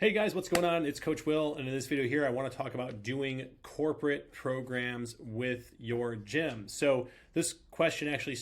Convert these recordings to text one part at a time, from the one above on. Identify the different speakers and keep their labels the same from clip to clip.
Speaker 1: Hey guys, what's going on? It's Coach Will, and in this video here, I want to talk about doing corporate programs with your gym. So this question actually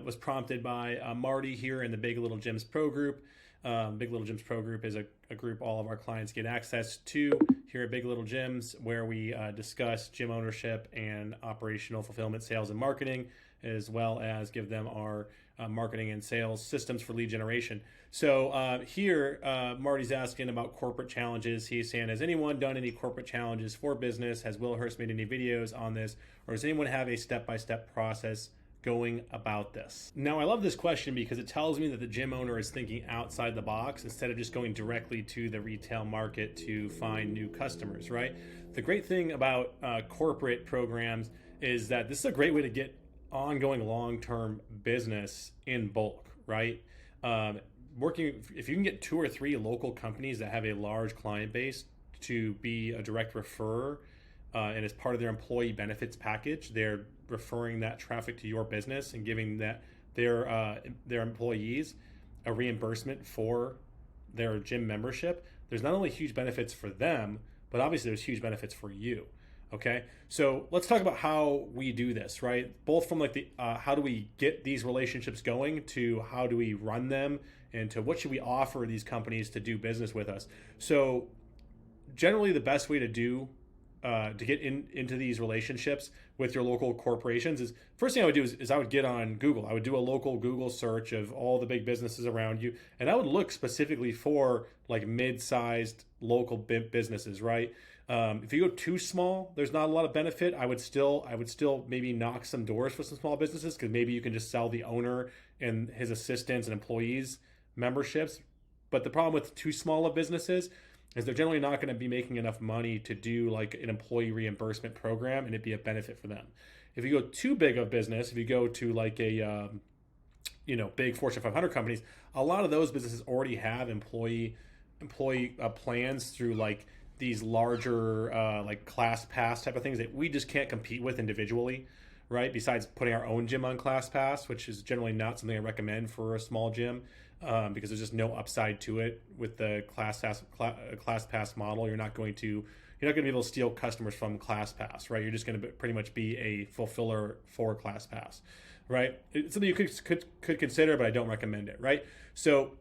Speaker 1: was prompted by Marty here in the Big Little Gyms Pro Group. Big Little Gyms Pro Group is a group all of our clients get access to here at Big Little Gyms, where we discuss gym ownership and operational fulfillment, sales, and marketing, as well as give them our marketing and sales systems for lead generation. So here, Marty's asking about corporate challenges. He's saying, has anyone done any corporate challenges for business? Has Will Hurst made any videos on this? Or does anyone have a step-by-step process going about this? Now, I love this question because it tells me that the gym owner is thinking outside the box instead of just going directly to the retail market to find new customers, right? The great thing about corporate programs is that this is a great way to get ongoing long-term business in bulk, right? If you can get 2 or 3 local companies that have a large client base to be a direct referrer, and as part of their employee benefits package, they're referring that traffic to your business and giving that their employees a reimbursement for their gym membership. There's not only huge benefits for them, but obviously there's huge benefits for you. Okay, so let's talk about how we do this, right? Both from like the how do we get these relationships going, to how do we run them, and to what should we offer these companies to do business with us. So generally the best way to get into these relationships with your local corporations is, first thing I would do is I would get on Google. I would do a local Google search of all the big businesses around you, and I would look specifically for like mid-sized local businesses, right? If you go too small, there's not a lot of benefit. I would still maybe knock some doors for some small businesses, because maybe you can just sell the owner and his assistants and employees memberships. But the problem with too small of businesses is they're generally not going to be making enough money to do like an employee reimbursement program and it'd be a benefit for them. If you go too big of business, if you go to like a big Fortune 500 companies, a lot of those businesses already have employee plans through like these larger like class pass type of things that we just can't compete with individually, right? Besides putting our own gym on class pass, which is generally not something I recommend for a small gym, because there's just no upside to it with the class pass model. You're not going to be able to steal customers from class pass, right? You're just going to pretty much be a fulfiller for class pass, right? It's something you could consider, but I don't recommend it, right? So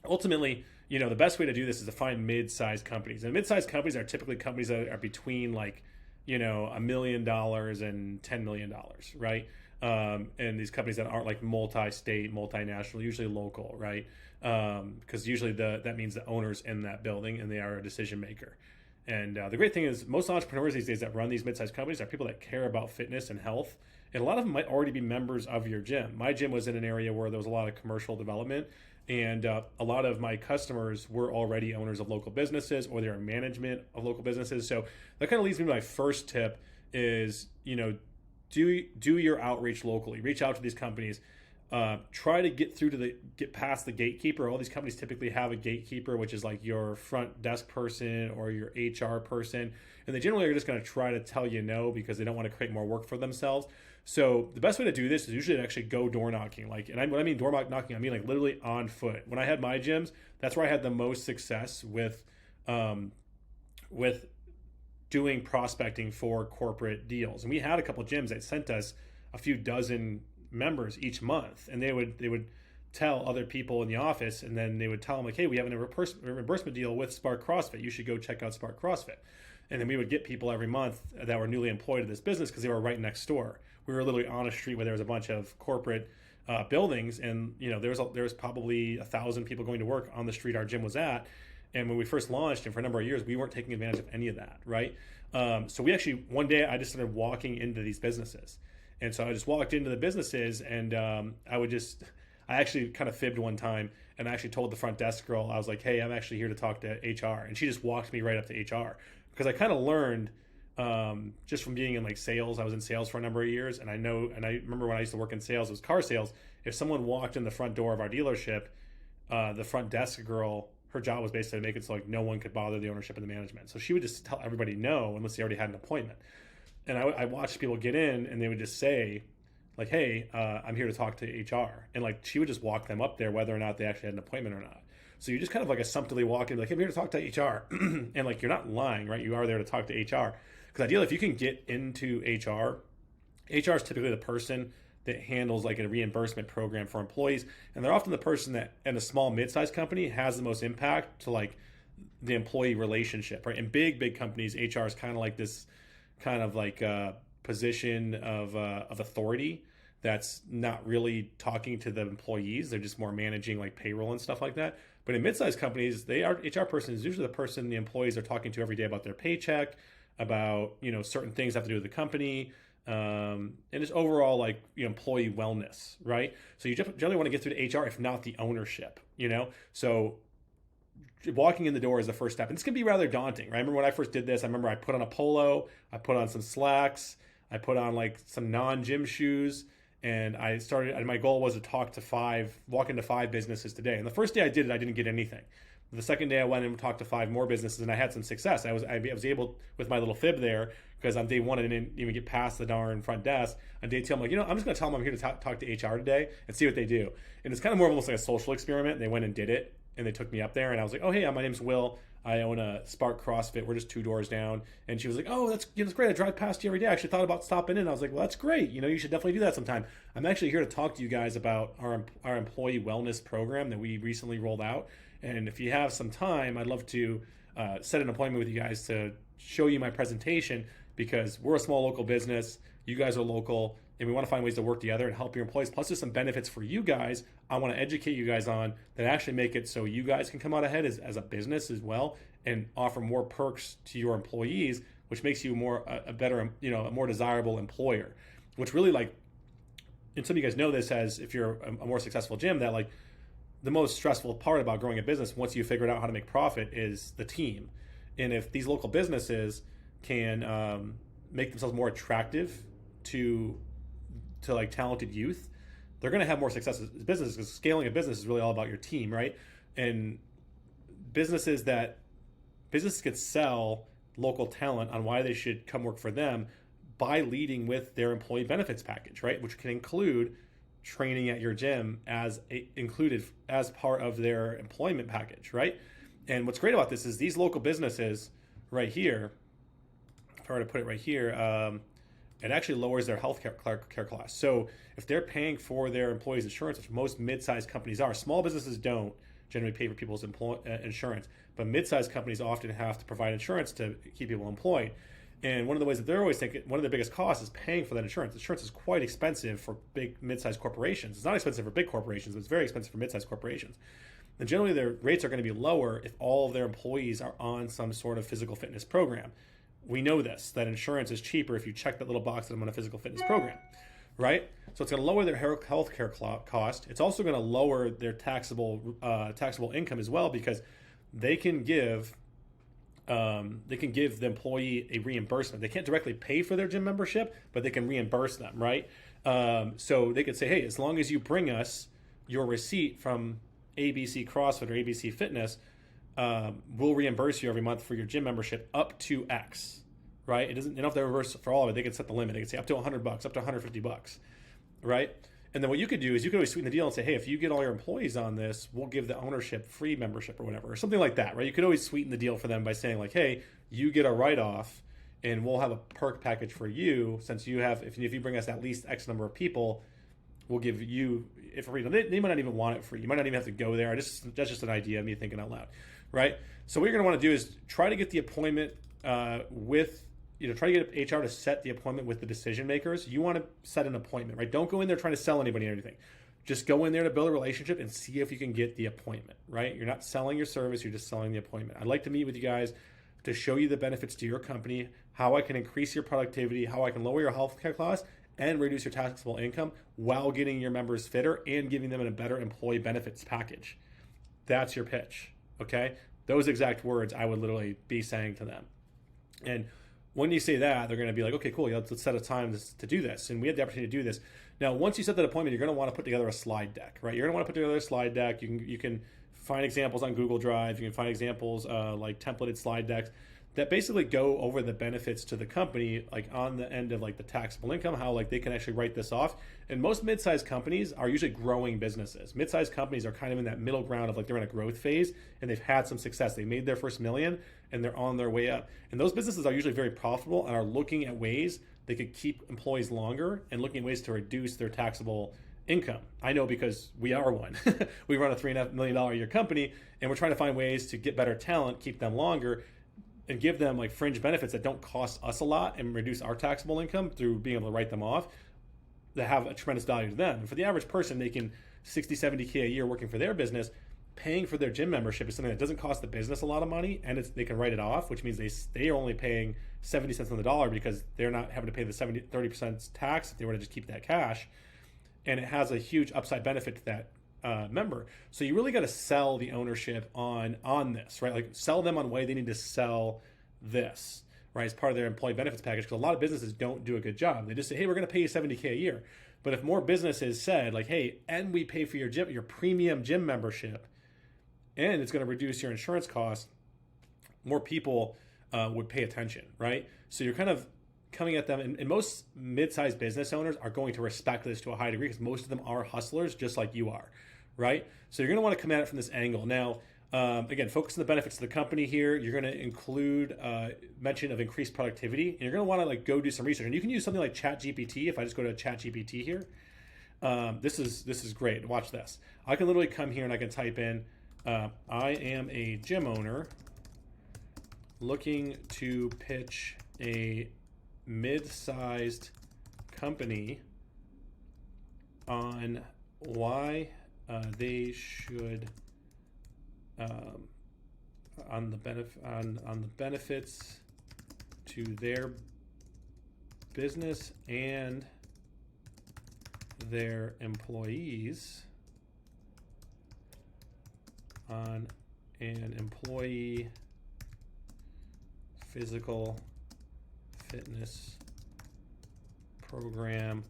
Speaker 1: ultimately, the best way to do this is to find mid-sized companies. And mid-sized companies are typically companies that are between like, $1 million and $10 million, right? And these companies that aren't like multi-state, multinational, usually local, right? Because usually that means the owner's in that building and they are a decision maker. And the great thing is most entrepreneurs these days that run these mid-sized companies are people that care about fitness and health. And a lot of them might already be members of your gym. My gym was in an area where there was a lot of commercial development, and a lot of my customers were already owners of local businesses, or they're in management of local businesses. So that kind of leads me to my first tip is, do your outreach locally. Reach out to these companies. Try to get past the gatekeeper. All these companies typically have a gatekeeper, which is like your front desk person or your HR person. And they generally are just going to try to tell you no because they don't want to create more work for themselves. So the best way to do this is usually to actually go door knocking. When I mean door knocking, I mean like literally on foot. When I had my gyms, that's where I had the most success with doing prospecting for corporate deals. And we had a couple of gyms that sent us a few dozen members each month, and they would tell other people in the office, and then they would tell them like, hey, we have a reimbursement deal with Spark CrossFit. You should go check out Spark CrossFit. And then we would get people every month that were newly employed at this business because they were right next door. We were literally on a street where there was a bunch of corporate buildings, and there was probably 1,000 people going to work on the street our gym was at. And when we first launched, and for a number of years, we weren't taking advantage of any of that, right? So we actually, one day, I just started walking into these businesses. And so I just walked into the businesses, and I actually kind of fibbed one time, and I actually told the front desk girl, I was like, hey, I'm actually here to talk to HR. And she just walked me right up to HR. Because I kind of learned just from being in like sales. I was in sales for a number of years, and I remember when I used to work in sales, it was car sales. If someone walked in the front door of our dealership, the front desk girl, her job was basically to make it so like no one could bother the ownership and the management. So she would just tell everybody no unless they already had an appointment. And I watched people get in, and they would just say like, hey, I'm here to talk to HR. And like she would just walk them up there whether or not they actually had an appointment or not. So you just kind of like assumptively walk in, like, hey, I'm here to talk to HR. And like, you're not lying, right? You are there to talk to HR. Because ideally, if you can get into HR is typically the person that handles like a reimbursement program for employees. And they're often the person that in a small mid-sized company has the most impact to like the employee relationship, right? In big companies, HR is kind of like this kind of like position of authority that's not really talking to the employees. They're just more managing like payroll and stuff like that. But in mid-sized companies, HR person is usually the person the employees are talking to every day about their paycheck, about certain things that have to do with the company, and just overall like employee wellness, right? So you generally want to get through to HR, if not the ownership. So walking in the door is the first step, and this can be rather daunting, right? I remember when I first did this. I remember I put on a polo, I put on some slacks, I put on like some non-gym shoes, and I started. And my goal was to walk into 5 businesses today. And the first day I did it, I didn't get anything. The second day I went and talked to 5 more businesses, and I had some success. I was able, with my little fib there, because on day 1 I didn't even get past the darn front desk. On day 2 I'm like, I'm just going to tell them I'm here to talk to HR today and see what they do. And it's kind of more almost like a social experiment. And they went and did it, and they took me up there, and I was like, oh hey, my name's Will. I own a Spark CrossFit. We're just 2 doors down. And she was like, oh, that's great. I drive past you every day. I actually thought about stopping in. I was like, well, that's great. You should definitely do that sometime. I'm actually here to talk to you guys about our employee wellness program that we recently rolled out. And if you have some time, I'd love to set an appointment with you guys to show you my presentation, because we're a small local business. You guys are local, and we want to find ways to work together and help your employees. Plus, there's some benefits for you guys I want to educate you guys on that actually make it so you guys can come out ahead as a business as well, and offer more perks to your employees, which makes you a better, a more desirable employer. Which really, like, and some of you guys know this, as if you're a more successful gym, that like the most stressful part about growing a business, once you figured out how to make profit, is the team. And if these local businesses can make themselves more attractive to like talented youth, they're going to have more success as businesses, because scaling a business is really all about your team, right? And businesses could sell local talent on why they should come work for them by leading with their employee benefits package, right? Which can include training at your gym included as part of their employment package, right? And what's great about this is these local businesses right here, if I were to put it right here, it actually lowers their health care costs. So if they're paying for their employees' insurance, which most mid-sized companies are, small businesses don't generally pay for people's insurance, but mid-sized companies often have to provide insurance to keep people employed. And one of the ways that they're always thinking, one of the biggest costs is paying for that insurance. Insurance is quite expensive for big mid-sized corporations. It's not expensive for big corporations, but it's very expensive for mid-sized corporations. And generally their rates are going to be lower if all of their employees are on some sort of physical fitness program. We know this, that insurance is cheaper if you check that little box that I'm on a physical fitness program, right? So it's going to lower their health care cost. It's also going to lower their taxable income as well, because they can give the employee a reimbursement. They can't directly pay for their gym membership, but they can reimburse them, right? So they could say, hey, as long as you bring us your receipt from ABC CrossFit or ABC Fitness, we'll reimburse you every month for your gym membership up to X, right? They don't have to reverse for all of it. They can set the limit. They can say up to $100, up to $150, right? And then what you could do is you could always sweeten the deal and say, hey, if you get all your employees on this, we'll give the ownership free membership or whatever, or something like that, right? You could always sweeten the deal for them by saying like, hey, you get a write-off and we'll have a perk package for you, since you have, if you bring us at least X number of people, we'll give you it for free. They might not even want it free. You might not even have to go there. That's just an idea of me thinking out loud, right? So what you're going to want to do is try to get the appointment try to get HR to set the appointment with the decision makers. You want to set an appointment, right? Don't go in there trying to sell anybody or anything. Just go in there to build a relationship and see if you can get the appointment, right? You're not selling your service, you're just selling the appointment. I'd like to meet with you guys to show you the benefits to your company, how I can increase your productivity, how I can lower your healthcare costs and reduce your taxable income while getting your members fitter and giving them a better employee benefits package. That's your pitch, okay? Those exact words I would literally be saying to them. And when you say that, they're going to be like, okay, cool, yeah, let's set a time to do this. And we had the opportunity to do this. Now, once you set that appointment, you're going to want to put together a slide deck, right? You're going to want to put together a slide deck. You can find examples on Google Drive. You can find examples like templated slide decks that basically go over the benefits to the company, like on the end of like the taxable income, how like they can actually write this off. And most mid-sized companies are usually growing businesses. Mid-sized companies are kind of in that middle ground of like they're in a growth phase and they've had some success. They made their first million and they're on their way up. And those businesses are usually very profitable and are looking at ways they could keep employees longer and looking at ways to reduce their taxable income. I know because we are one. We run a $3.5 million a year company and we're trying to find ways to get better talent, keep them longer, and give them like fringe benefits that don't cost us a lot and reduce our taxable income through being able to write them off, that have a tremendous value to them. And for the average person making 60, 70K a year working for their business, paying for their gym membership is something that doesn't cost the business a lot of money, and they can write it off, which means they are only paying 70 cents on the dollar because they're not having to pay the 30% tax if they were to just keep that cash. And it has a huge upside benefit to that member. So you really got to sell the ownership on this, right? Like sell them on why they need to sell this, right? As part of their employee benefits package, because a lot of businesses don't do a good job. They just say, hey, we're going to pay you 70K a year. But if more businesses said like, hey, and we pay for your premium gym membership, and it's going to reduce your insurance costs, more people would pay attention, right? So you're kind of coming at them, and most mid-sized business owners are going to respect this to a high degree because most of them are hustlers just like you are, right? So you're going to want to come at it from this angle. Now, again, focus on the benefits of the company here. You're going to include mention of increased productivity, and you're going to want to like go do some research. And you can use something like ChatGPT. If I just go to ChatGPT here, this is great. Watch this. I can literally come here and I can type in, I am a gym owner looking to pitch a mid-sized company on why they should on the benefits to their business and their employees on an employee physical fitness program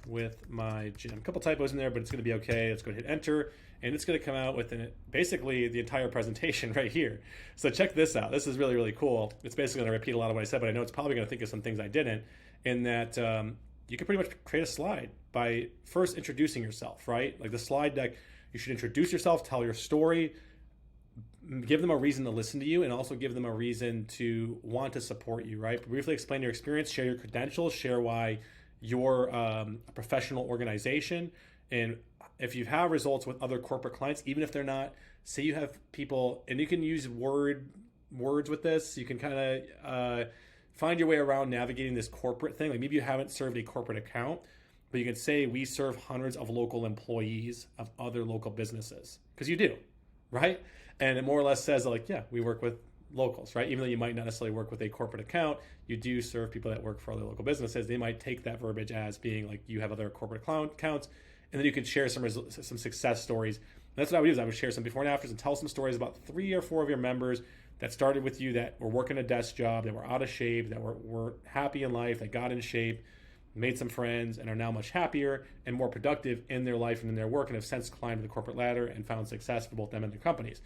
Speaker 1: with my gym. A couple typos in there, but it's going to be okay. Let's go ahead and hit enter, and it's going to come out with basically the entire presentation right here. So check this out. This is really, really cool. It's basically going to repeat a lot of what I said, but I know it's probably going to think of some things I didn't, in that you can pretty much create a slide by first introducing yourself, right? Like the slide deck, you should introduce yourself, tell your story, give them a reason to listen to you, and also give them a reason to want to support you, right? Briefly explain your experience, share your credentials, share why you're a professional organization. And if you have results with other corporate clients, even if they're not, say you have people, and you can use words with this, you can kind of find your way around navigating this corporate thing. Like maybe you haven't served a corporate account, but you can say we serve hundreds of local employees of other local businesses, because you do, right? And it more or less says like, yeah, we work with locals, right? Even though you might not necessarily work with a corporate account, you do serve people that work for other local businesses. They might take that verbiage as being like you have other corporate accounts, and then you could share some success stories. And that's what I would do, is I would share some before and afters and tell some stories about 3 or 4 of your members that started with you, that were working a desk job, that were out of shape, that were happy in life, that got in shape, made some friends, and are now much happier and more productive in their life and in their work, and have since climbed the corporate ladder and found success for both them and their companies.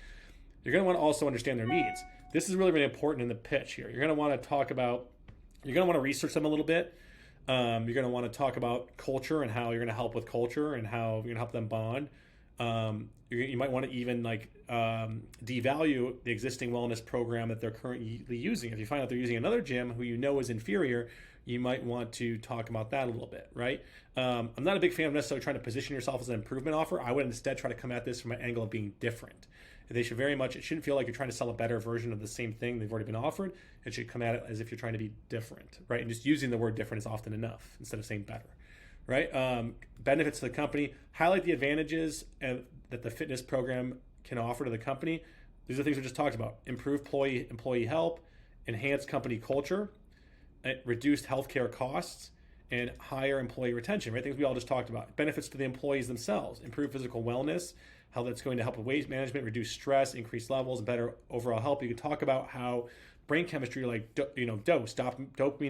Speaker 1: You're going to want to also understand their needs. This is really, really important in the pitch here. You're going to want to research them a little bit. You're going to want to talk about culture and how you're going to help with culture and how you're going to help them bond. You might want to even devalue the existing wellness program that they're currently using. If you find out they're using another gym who you know is inferior, you might want to talk about that a little bit, right? I'm not a big fan of necessarily trying to position yourself as an improvement offer. I would instead try to come at this from an angle of being different. It shouldn't feel like you're trying to sell a better version of the same thing they've already been offered. It should come at it as if you're trying to be different, right? And just using the word different is often enough instead of saying better, right? Benefits to the company, highlight the advantages that the fitness program can offer to the company. These are things we just talked about: improved employee help, enhanced company culture, reduced healthcare costs, and higher employee retention, right? Things we all just talked about. Benefits to the employees themselves: improved physical wellness, how that's going to help with weight management, reduce stress, increase levels, and better overall health. You could talk about how brain chemistry, like dopamine,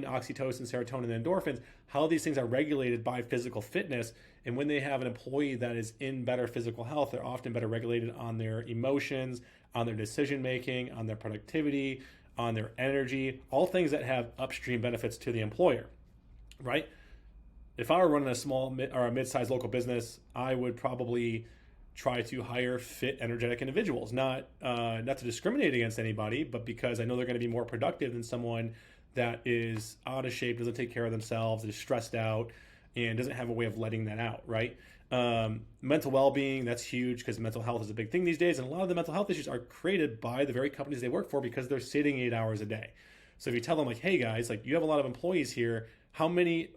Speaker 1: oxytocin, serotonin, and endorphins, how these things are regulated by physical fitness. And when they have an employee that is in better physical health, they're often better regulated on their emotions, on their decision making, on their productivity, on their energy, all things that have upstream benefits to the employer, right? If I were running a small or a mid-sized local business, I would probably try to hire fit, energetic individuals. Not to discriminate against anybody, but because I know they're going to be more productive than someone that is out of shape, doesn't take care of themselves, is stressed out, and doesn't have a way of letting that out, right? Mental well-being, that's huge because mental health is a big thing these days, and a lot of the mental health issues are created by the very companies they work for because they're sitting 8 hours a day. So if you tell them like, hey guys, like you have a lot of employees here, how many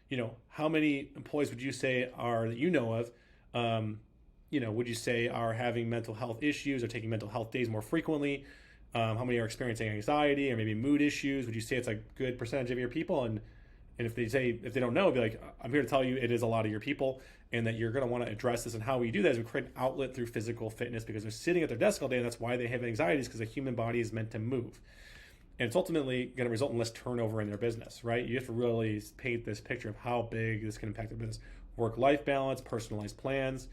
Speaker 1: employees would you say are that you know of, would you say are having mental health issues or taking mental health days more frequently? How many are experiencing anxiety or maybe mood issues? Would you say it's a good percentage of your people? And if they don't know, be like, I'm here to tell you it is a lot of your people, and that you're going to want to address this. And how we do that is we create an outlet through physical fitness, because they're sitting at their desk all day, and that's why they have anxieties, because the human body is meant to move. And it's ultimately going to result in less turnover in their business, right? You have to really paint this picture of how big this can impact their business. Work-life balance, personalized plans,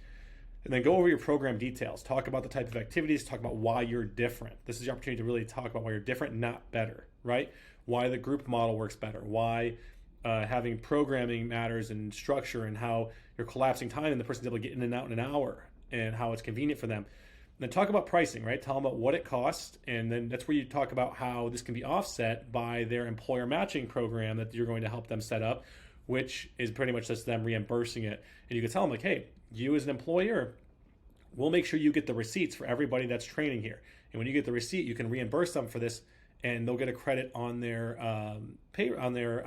Speaker 1: and then go over your program details. Talk about the type of activities, talk about why you're different. This is the opportunity to really talk about why you're different, not better, right? Why the group model works better, why having programming matters and structure, and how you're collapsing time and the person's able to get in and out in an hour, and how it's convenient for them. And then talk about pricing, right? Tell them about what it costs, and then that's where you talk about how this can be offset by their employer matching program that you're going to help them set up, which is pretty much just them reimbursing it. And you can tell them like, hey, you as an employer, we'll make sure you get the receipts for everybody that's training here. And when you get the receipt, you can reimburse them for this, and they'll get a credit on their on their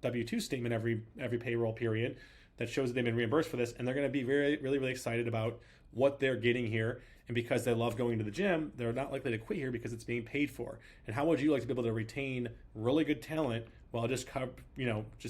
Speaker 1: W-2 statement every payroll period that shows that they've been reimbursed for this, and they're going to be really, really excited about what they're getting here. And because they love going to the gym, they're not likely to quit here because it's being paid for. And how would you like to be able to retain really good talent while just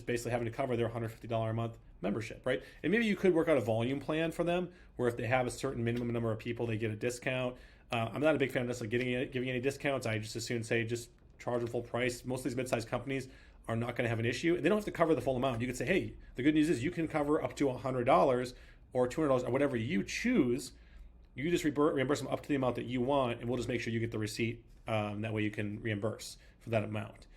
Speaker 1: basically having to cover their $150 a month membership, right? And maybe you could work out a volume plan for them where if they have a certain minimum number of people, they get a discount. I'm not a big fan of necessarily giving any discounts. I just as soon say just charge a full price. Most of these mid-sized companies are not going to have an issue. They don't have to cover the full amount. You could say, hey, the good news is you can cover up to $100 or $200 or whatever you choose. You just reimburse them up to the amount that you want, and we'll just make sure you get the receipt. That way you can reimburse for that amount.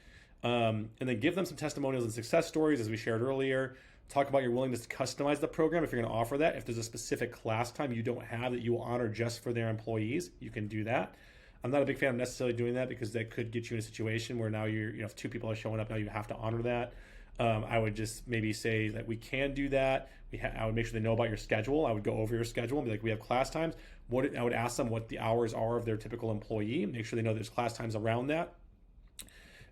Speaker 1: And then give them some testimonials and success stories, as we shared earlier. Talk about your willingness to customize the program if you're going to offer that. If there's a specific class time you don't have that you will honor just for their employees, you can do that. I'm not a big fan of necessarily doing that because that could get you in a situation where now if 2 people are showing up, now you have to honor that. I would just maybe say that we can do that. I would make sure they know about your schedule. I would go over your schedule and be like, we have class times. I would ask them what the hours are of their typical employee. Make sure they know there's class times around that.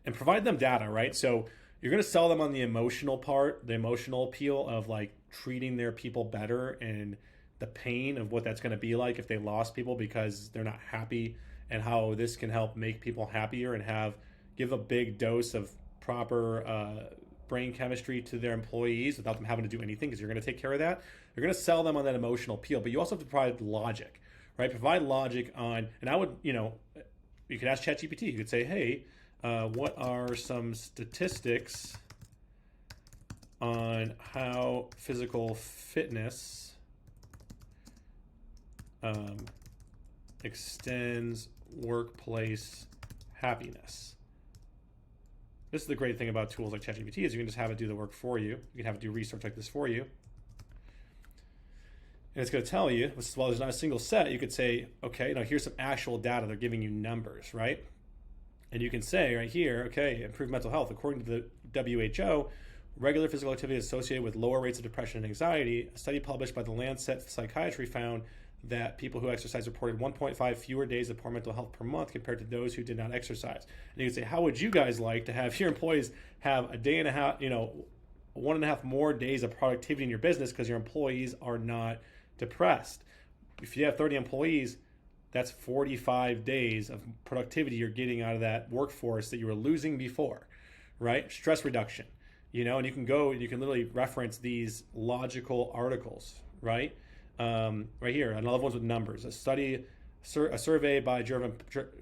Speaker 1: And provide them data, right? So you're going to sell them on the emotional part, the emotional appeal of like treating their people better and the pain of what that's going to be like if they lost people because they're not happy, and how this can help make people happier and give a big dose of proper brain chemistry to their employees without them having to do anything, because you're going to take care of that. You're going to sell them on that emotional appeal, but you also have to provide logic, right? Provide logic on, and I would, you could ask ChatGPT. You could say, hey, what are some statistics on how physical fitness extends workplace happiness? This is the great thing about tools like ChatGPT is you can just have it do the work for you. You can have it do research like this for you. And it's going to tell you, while there's not a single set, you could say, okay, now here's some actual data. They're giving you numbers, right? And you can say right here, okay, improved mental health. According to the WHO, regular physical activity is associated with lower rates of depression and anxiety. A study published by the Lancet Psychiatry found that people who exercise reported 1.5 fewer days of poor mental health per month compared to those who did not exercise. And you can say, how would you guys like to have your employees have a day and a half, 1.5 more days of productivity in your business because your employees are not depressed? If you have 30 employees, that's 45 days of productivity you're getting out of that workforce that you were losing before, right? Stress reduction, and you can literally reference these logical articles, right? Right here, and other ones with numbers. A survey by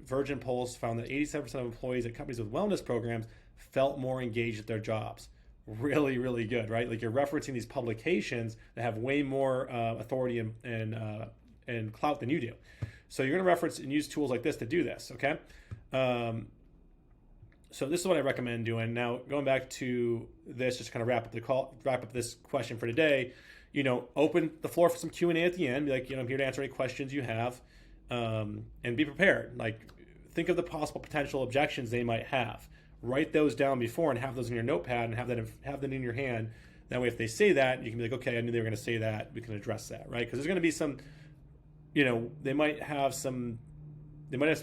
Speaker 1: Virgin Pulse found that 87% of employees at companies with wellness programs felt more engaged at their jobs. Really, really good, right? Like you're referencing these publications that have way more authority and clout than you do. So you're going to reference and use tools like this to do this, okay? So this is what I recommend doing. Now, going back to this, just kind of wrap up this question for today. Open the floor for some Q&A at the end. Be like, I'm here to answer any questions you have, and be prepared. Like, think of the possible potential objections they might have. Write those down before and have those in your notepad and have them in your hand. That way, if they say that, you can be like, okay, I knew they were going to say that. We can address that, right? Because there's going to be some, they might have some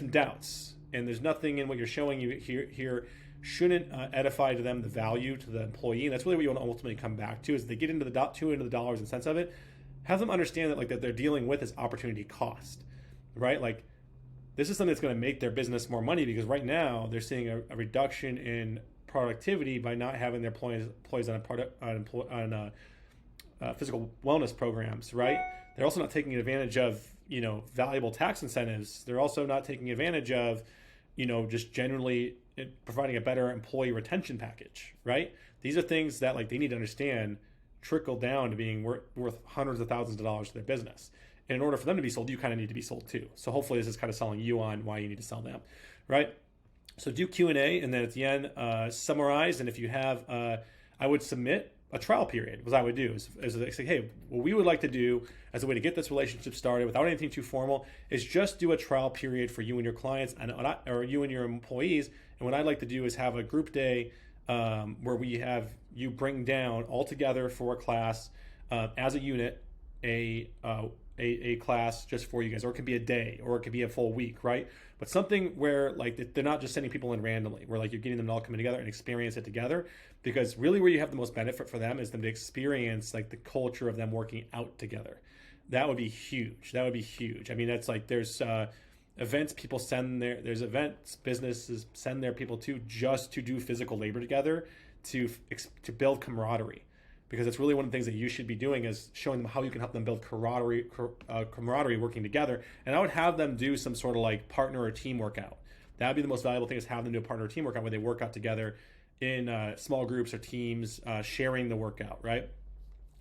Speaker 1: doubts, and there's nothing in what you're showing you here shouldn't edify to them the value to the employee. And that's really what you want to ultimately come back to, is they get into the dollars and cents of it. Have them understand that that they're dealing with is opportunity cost, right? Like, this is something that's going to make their business more money, because right now they're seeing a reduction in productivity by not having their employees on physical wellness programs, right? They're also not taking advantage of valuable tax incentives. They're also not taking advantage of just generally providing a better employee retention package, right? These are things that they need to understand trickle down to being worth hundreds of thousands of dollars to their business. And in order for them to be sold, you kind of need to be sold too. So hopefully this is kind of selling you on why you need to sell them, right? So do Q&A, and then at the end, summarize. And if you have, I would submit a trial period. What I would do is say, hey, what we would like to do as a way to get this relationship started without anything too formal is just do a trial period for you and your clients or you and your employees. And what I'd like to do is have a group day where we have you bring down all together for a class as a unit, a class just for you guys, or it could be a day, or it could be a full week, right? But something where they're not just sending people in randomly, where you're getting them to all come in together and experience it together, because really where you have the most benefit for them is them to experience the culture of them working out together. That would be huge. I mean, that's there's events people there's events businesses send their people to just to do physical labor together to build camaraderie. Because it's really one of the things that you should be doing is showing them how you can help them build camaraderie working together. And I would have them do some sort of partner or team workout. That would be the most valuable thing, is have them do a partner or team workout where they work out together in small groups or teams, sharing the workout, right?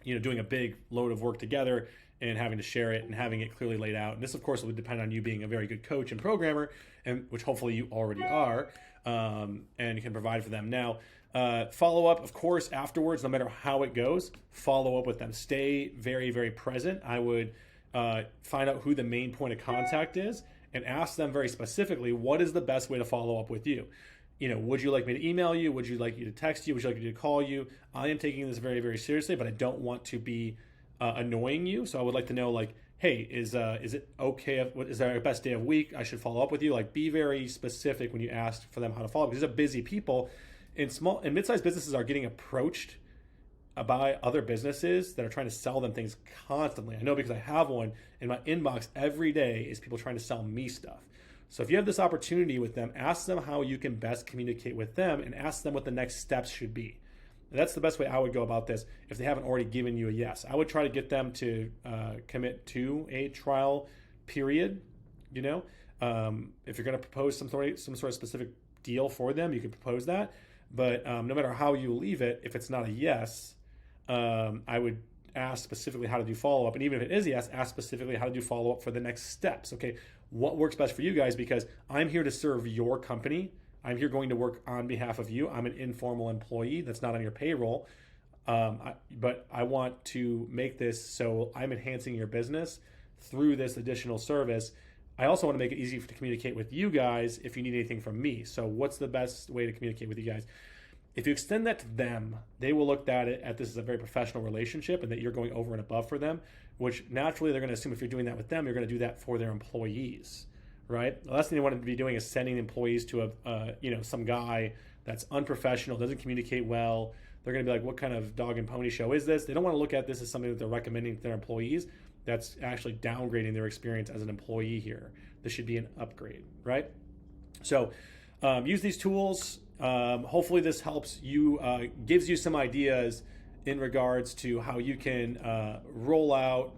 Speaker 1: Doing a big load of work together and having to share it and having it clearly laid out. And this, of course, would depend on you being a very good coach and programmer, and which hopefully you already are, and you can provide for them. Now, follow up, of course, afterwards, no matter how it goes, follow up with them. Stay very, very present. I would find out who the main point of contact is and ask them very specifically, what is the best way to follow up with you? Would you like me to email you? Would you like you to text you? Would you like me to call you? I am taking this very, very seriously, but I don't want to be annoying you. So I would like to know, hey, is it okay? Is there a best day of week I should follow up with you? Be very specific when you ask for them how to follow up, because these are busy people. And small and mid-sized businesses are getting approached by other businesses that are trying to sell them things constantly. I know, because I have one in my inbox every day is people trying to sell me stuff. So if you have this opportunity with them, ask them how you can best communicate with them, and ask them what the next steps should be. And that's the best way I would go about this if they haven't already given you a yes. I would try to get them to commit to a trial period. If you're going to propose some sort of specific deal for them, you can propose that. But no matter how you leave it, if it's not a yes, I would ask specifically how to do follow-up. And even if it is a yes, ask specifically how to do follow-up for the next steps. Okay, what works best for you guys? Because I'm here to serve your company. I'm here going to work on behalf of you. I'm an informal employee that's not on your payroll. But I want to make this so I'm enhancing your business through this additional service. I also want to make it easy to communicate with you guys if you need anything from me. So what's the best way to communicate with you guys? If you extend that to them, they will look at it at this as a very professional relationship and that you're going over and above for them, which naturally they're going to assume if you're doing that with them, you're going to do that for their employees, right? The last thing they want to be doing is sending employees to some guy that's unprofessional, doesn't communicate well. They're going to be like, what kind of dog and pony show is this? They don't want to look at this as something that they're recommending to their employees. That's actually downgrading their experience as an employee here. This should be an upgrade, right? So use these tools. Hopefully this helps you, gives you some ideas in regards to how you can roll out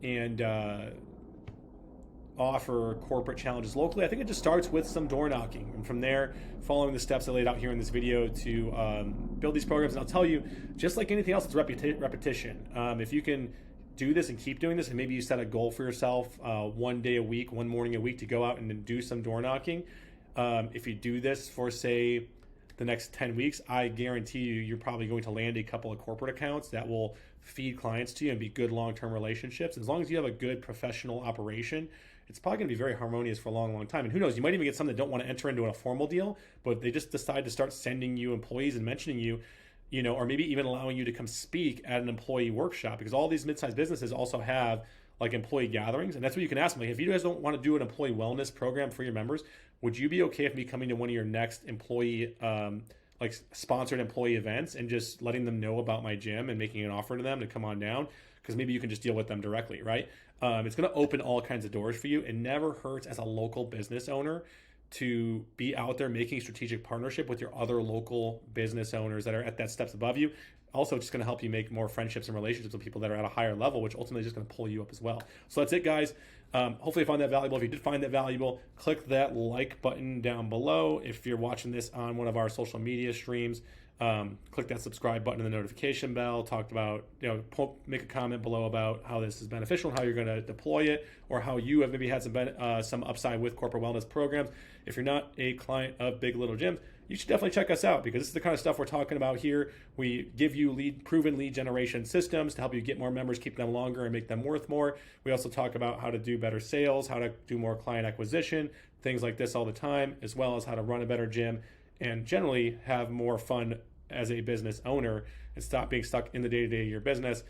Speaker 1: and offer corporate challenges locally. I think it just starts with some door knocking, and from there, following the steps I laid out here in this video to build these programs. And I'll tell you, just like anything else, it's repetition. If you can do this and keep doing this, and maybe you set a goal for yourself, one day a week, one morning a week, to go out and do some door knocking. If you do this for, say, the next 10 weeks, I guarantee you're probably going to land a couple of corporate accounts that will feed clients to you and be good long-term relationships. As long as you have a good professional operation, it's probably going to be very harmonious for a long, long time. And who knows, you might even get some that don't want to enter into a formal deal, but they just decide to start sending you employees and mentioning you, or maybe even allowing you to come speak at an employee workshop, because all these mid-sized businesses also have like employee gatherings. And that's what you can ask them. Like, if you guys don't want to do an employee wellness program for your members, would you be okay with me coming to one of your next employee, like sponsored employee events and just letting them know about my gym and making an offer to them to come on down? Because maybe you can just deal with them directly, right? It's going to open all kinds of doors for you. It never hurts as a local business owner to be out there making strategic partnership with your other local business owners that are at that steps above you. Also, it's just going to help you make more friendships and relationships with people that are at a higher level, which ultimately is just going to pull you up as well. So that's it, guys. Hopefully you found that valuable. If you did find that valuable, click that like button down below. If you're watching this on one of our social media streams, click that subscribe button and the notification bell. Talked about, make a comment below about how this is beneficial and how you're going to deploy it, or how you have maybe had some upside with corporate wellness programs. If you're not a client of Big Little Gyms, you should definitely check us out, because this is the kind of stuff we're talking about here. We give you proven lead generation systems to help you get more members, keep them longer, and make them worth more. We also talk about how to do better sales, how to do more client acquisition, things like this all the time, as well as how to run a better gym and generally have more fun as a business owner and stop being stuck in the day-to-day of your business.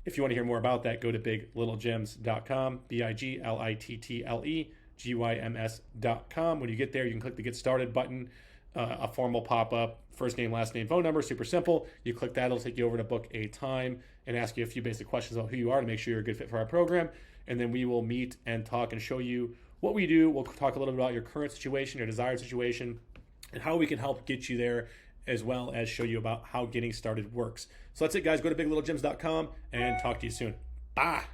Speaker 1: If you want to hear more about that, go to biglittlegyms.com, biglittlegyms.com. When you get there, you can click the Get Started button, a formal pop-up, first name, last name, phone number, super simple. You click that, it'll take you over to book a time and ask you a few basic questions about who you are to make sure you're a good fit for our program. And then we will meet and talk and show you what we do. We'll talk a little bit about your current situation, your desired situation, and how we can help get you there, as well as show you about how getting started works. So that's it, guys. Go to biglittlegyms.com and talk to you soon. Bye.